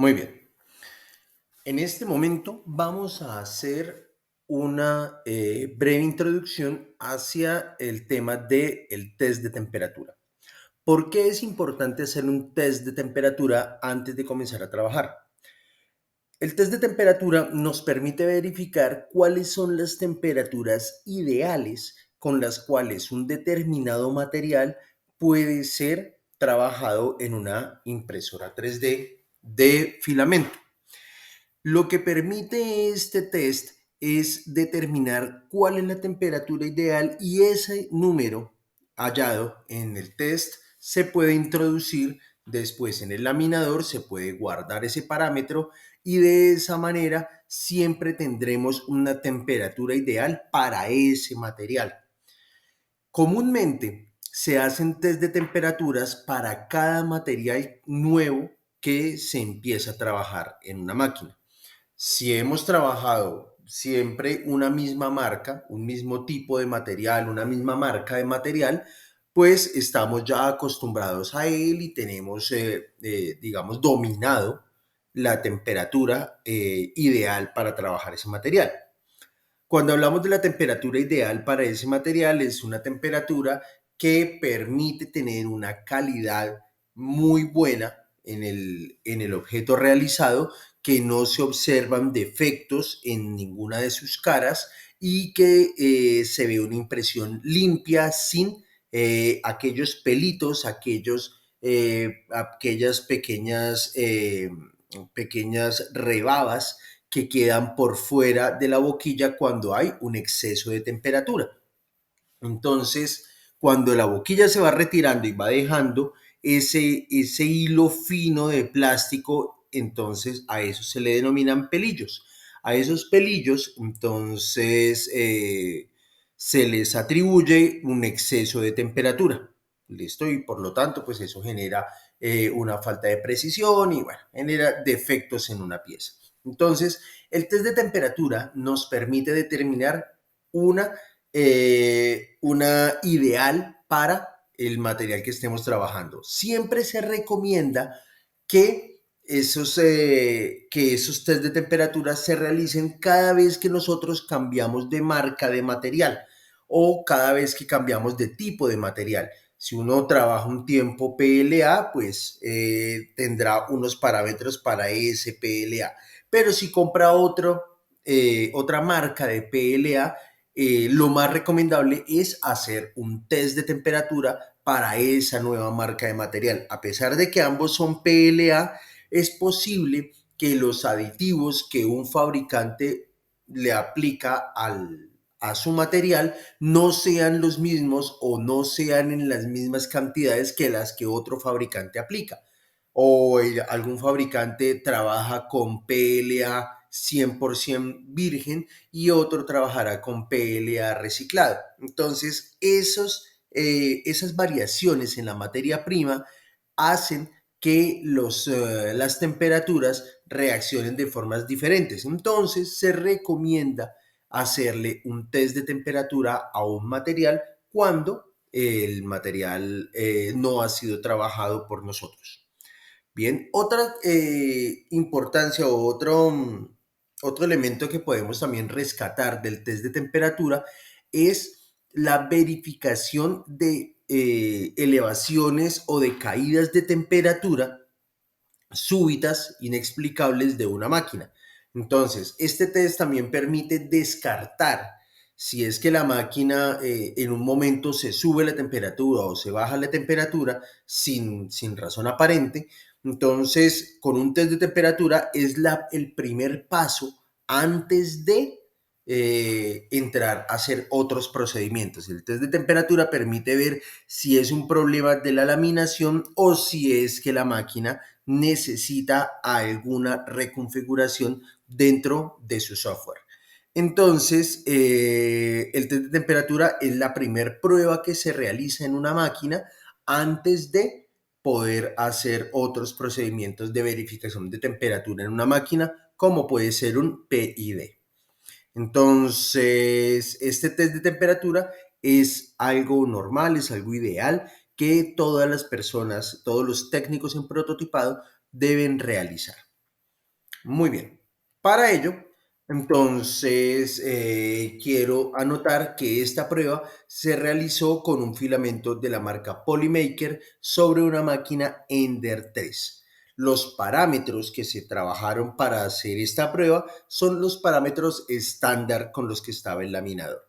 Muy bien. En este momento vamos a hacer una breve introducción hacia el tema del test de temperatura. ¿Por qué es importante hacer un test de temperatura antes de comenzar a trabajar? El test de temperatura nos permite verificar cuáles son las temperaturas ideales con las cuales un determinado material puede ser trabajado en una impresora 3D de filamento. Lo que permite este test es determinar cuál es la temperatura ideal y ese número hallado en el test se puede introducir después en el laminador, se puede guardar ese parámetro y de esa manera siempre tendremos una temperatura ideal para ese material. Comúnmente se hacen test de temperaturas para cada material nuevo que se empieza a trabajar en una máquina. Si hemos trabajado siempre una misma marca, un mismo tipo de material, una misma marca de material, pues estamos ya acostumbrados a él y tenemos, digamos, dominado la temperatura ideal para trabajar ese material. Cuando hablamos de la temperatura ideal para ese material, es una temperatura que permite tener una calidad muy buena en el objeto realizado, que no se observan defectos en ninguna de sus caras y que se ve una impresión limpia sin aquellos pelitos, aquellas pequeñas rebabas que quedan por fuera de la boquilla cuando hay un exceso de temperatura. Entonces, cuando la boquilla se va retirando y va dejando ese hilo fino de plástico, entonces a eso se le denominan pelillos. A esos pelillos, entonces, se les atribuye un exceso de temperatura. ¿Listo? Y por lo tanto, pues eso genera una falta de precisión y bueno, genera defectos en una pieza. Entonces, el test de temperatura nos permite determinar una ideal para el material que estemos trabajando. Siempre se recomienda que esos test de temperatura se realicen cada vez que nosotros cambiamos de marca de material o cada vez que cambiamos de tipo de material. Si uno trabaja un tiempo PLA, pues tendrá unos parámetros para ese PLA. Pero si compra otra marca de PLA, lo más recomendable es hacer un test de temperatura para esa nueva marca de material. A pesar de que ambos son PLA, es posible que los aditivos que un fabricante le aplica a su material no sean los mismos o no sean en las mismas cantidades que las que otro fabricante aplica. O algún fabricante trabaja con PLA 100% virgen y otro trabajará con PLA reciclado. Entonces, esas variaciones en la materia prima hacen que las temperaturas reaccionen de formas diferentes. Entonces, se recomienda hacerle un test de temperatura a un material cuando el material no ha sido trabajado por nosotros. Bien, otra importancia o otro elemento que podemos también rescatar del test de temperatura es la verificación de elevaciones o de caídas de temperatura súbitas, inexplicables de una máquina. Entonces, este test también permite descartar si es que la máquina en un momento se sube la temperatura o se baja la temperatura sin razón aparente. Entonces, con un test de temperatura es el primer paso antes de entrar a hacer otros procedimientos. El test de temperatura permite ver si es un problema de la laminación o si es que la máquina necesita alguna reconfiguración dentro de su software. Entonces, el test de temperatura es la primera prueba que se realiza en una máquina antes de poder hacer otros procedimientos de verificación de temperatura en una máquina, como puede ser un PID. Entonces, este test de temperatura es algo normal, es algo ideal que todas las personas, todos los técnicos en prototipado deben realizar. Muy bien. Para ello, entonces, quiero anotar que esta prueba se realizó con un filamento de la marca Polymaker sobre una máquina Ender 3. Los parámetros que se trabajaron para hacer esta prueba son los parámetros estándar con los que estaba el laminador.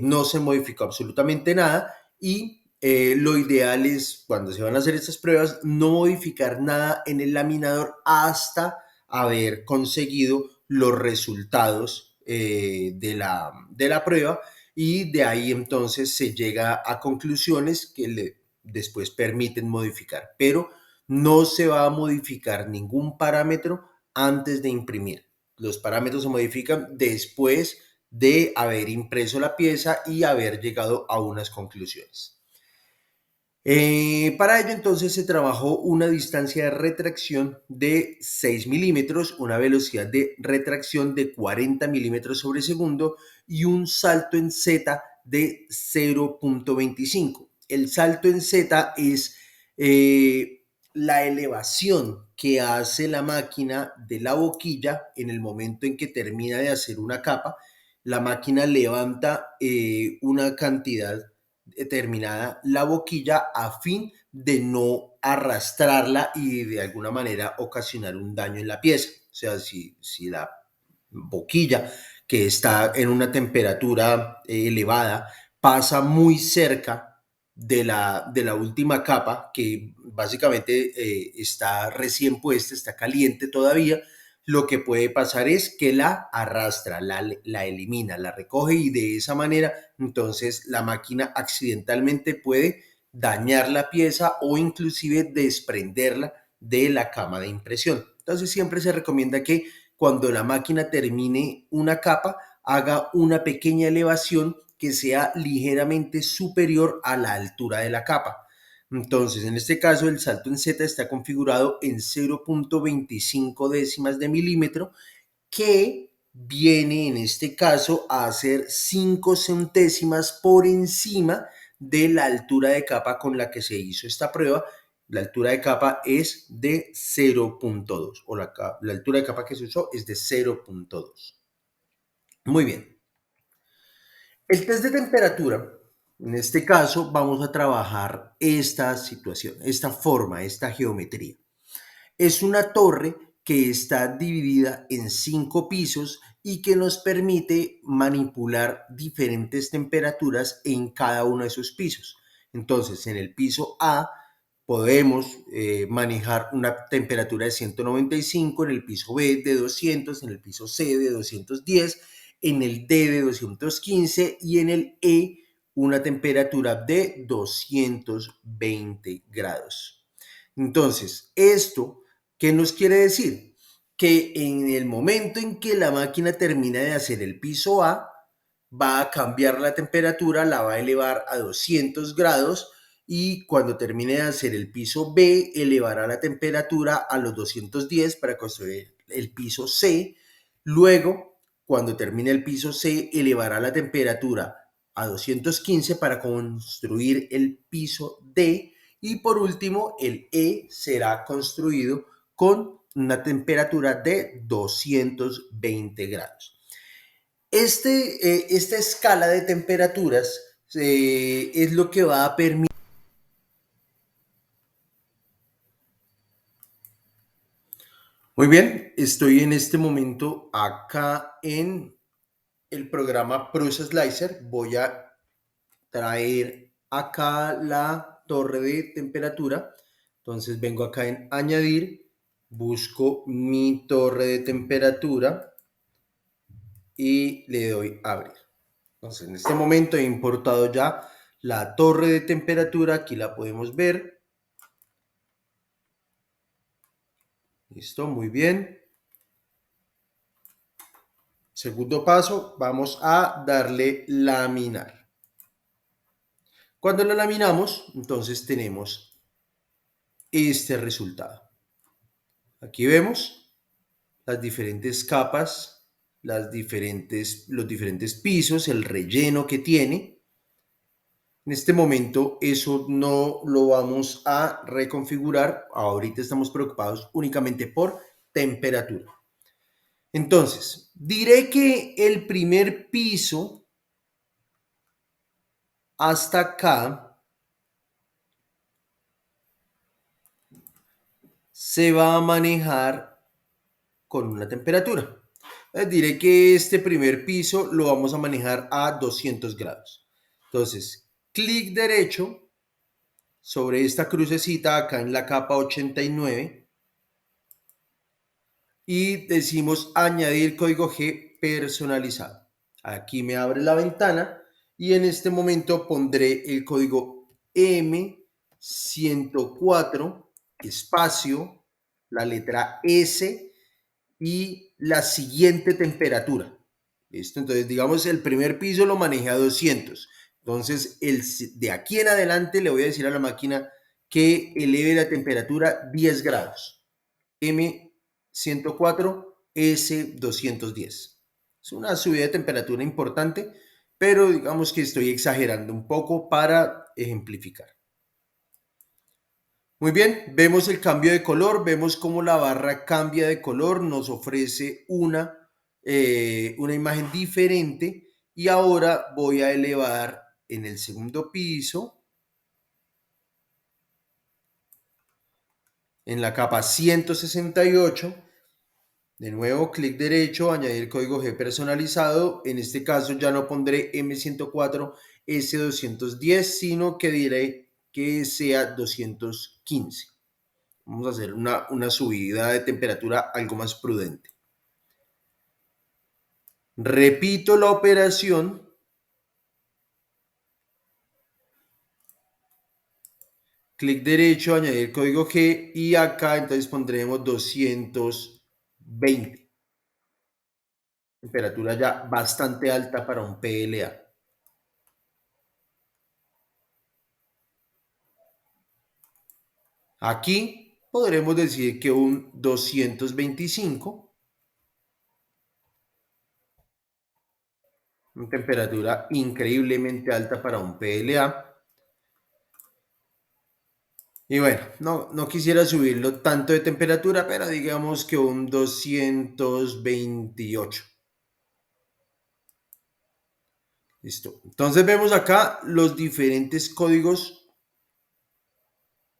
No se modificó absolutamente nada y lo ideal es, cuando se van a hacer estas pruebas, no modificar nada en el laminador hasta haber conseguido los resultados de la prueba, y de ahí entonces se llega a conclusiones que después permiten modificar, pero no se va a modificar ningún parámetro antes de imprimir. Los parámetros se modifican después de haber impreso la pieza y haber llegado a unas conclusiones. Para ello entonces se trabajó una distancia de retracción de 6 milímetros, una velocidad de retracción de 40 milímetros sobre segundo y un salto en Z de 0.25. El salto en Z es la elevación que hace la máquina de la boquilla en el momento en que termina de hacer una capa. La máquina levanta una cantidad determinada la boquilla a fin de no arrastrarla y de alguna manera ocasionar un daño en la pieza. O sea, si la boquilla, que está en una temperatura elevada, pasa muy cerca de la última capa, que básicamente está recién puesta, está caliente todavía, lo que puede pasar es que la arrastra, la elimina, la recoge, y de esa manera entonces la máquina accidentalmente puede dañar la pieza o inclusive desprenderla de la cama de impresión. Entonces siempre se recomienda que cuando la máquina termine una capa, haga una pequeña elevación que sea ligeramente superior a la altura de la capa. Entonces, en este caso, el salto en Z está configurado en 0.25 décimas de milímetro, que viene en este caso a ser 5 centésimas por encima de la altura de capa con la que se hizo esta prueba. La altura de capa es de 0.2, o la altura de capa que se usó es de 0.2. Muy bien. El test de temperatura, en este caso vamos a trabajar esta situación, esta forma, esta geometría. Es una torre que está dividida en 5 pisos y que nos permite manipular diferentes temperaturas en cada uno de esos pisos. Entonces, en el piso A podemos manejar una temperatura de 195, en el piso B de 200, en el piso C de 210, en el D de 215 y en el E una temperatura de 220 grados. Entonces, ¿esto qué nos quiere decir? Que en el momento en que la máquina termina de hacer el piso A, va a cambiar la temperatura, la va a elevar a 200 grados, y cuando termine de hacer el piso B, elevará la temperatura a los 210 para construir el piso C. Luego, cuando termine el piso C, elevará la temperatura a 215 para construir el piso D. Y por último, el E será construido con una temperatura de 220 grados. Esta escala de temperaturas es lo que va a permitir. Muy bien, estoy en este momento acá en el programa Process Slicer. Voy a traer acá la torre de temperatura. Entonces vengo acá en añadir, busco mi torre de temperatura y le doy a abrir. Entonces en este momento he importado ya la torre de temperatura, aquí la podemos ver. Listo, muy bien. Segundo paso, vamos a darle laminar. Cuando la laminamos, entonces tenemos este resultado. Aquí vemos las diferentes capas, los diferentes pisos, el relleno que tiene. En este momento eso no lo vamos a reconfigurar. Ahorita estamos preocupados únicamente por temperatura. Entonces, diré que el primer piso hasta acá se va a manejar con una temperatura. Diré que este primer piso lo vamos a manejar a 200 grados. Entonces, clic derecho sobre esta crucecita acá en la capa 89 y decimos añadir código G personalizado. Aquí me abre la ventana y en este momento pondré el código M104 espacio, la letra S y la siguiente temperatura. ¿Listo? Entonces, digamos, el primer piso lo manejé a 200. Entonces, de aquí en adelante le voy a decir a la máquina que eleve la temperatura 10 grados. M104, S210. Es una subida de temperatura importante, pero digamos que estoy exagerando un poco para ejemplificar. Muy bien, vemos el cambio de color, vemos cómo la barra cambia de color, nos ofrece una imagen diferente y ahora voy a elevar en el segundo piso, en la capa 168, de nuevo clic derecho, añadir código G personalizado, en este caso ya no pondré M104 S210, sino que diré que sea 215. Vamos a hacer una subida de temperatura algo más prudente. Repito la operación. Clic derecho, añadir código G y acá entonces pondremos 220. Temperatura ya bastante alta para un PLA. Aquí podremos decir que un 225. Una temperatura increíblemente alta para un PLA. Y bueno, no quisiera subirlo tanto de temperatura, pero digamos que un 228. Listo. Entonces vemos acá los diferentes códigos,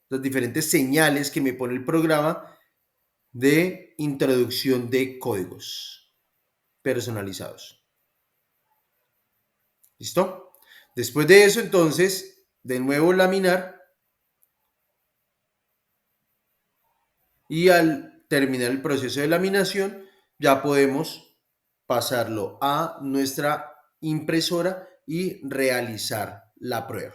las diferentes señales que me pone el programa de introducción de códigos personalizados. ¿Listo? Después de eso, entonces, de nuevo laminar. Y al terminar el proceso de laminación, ya podemos pasarlo a nuestra impresora y realizar la prueba.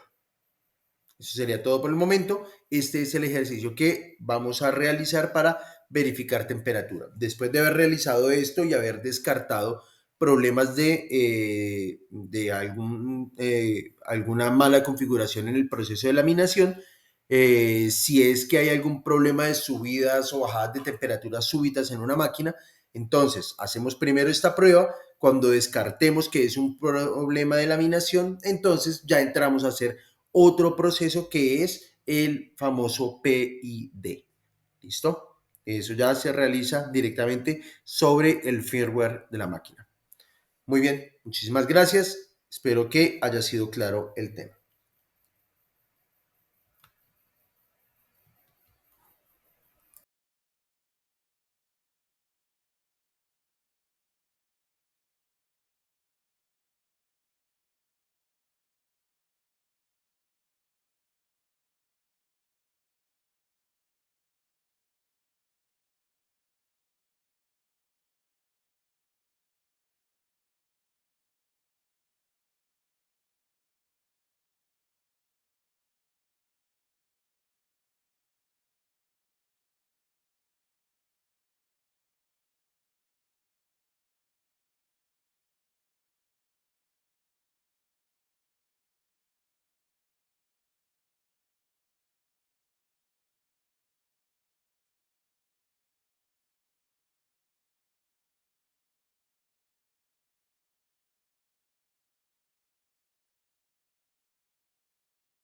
Eso sería todo por el momento. Este es el ejercicio que vamos a realizar para verificar temperatura. Después de haber realizado esto y haber descartado problemas de alguna mala configuración en el proceso de laminación, si es que hay algún problema de subidas o bajadas de temperaturas súbitas en una máquina, entonces hacemos primero esta prueba. Cuando descartemos que es un problema de laminación, entonces ya entramos a hacer otro proceso que es el famoso PID. ¿Listo? Eso ya se realiza directamente sobre el firmware de la máquina. Muy bien, muchísimas gracias. Espero que haya sido claro el tema.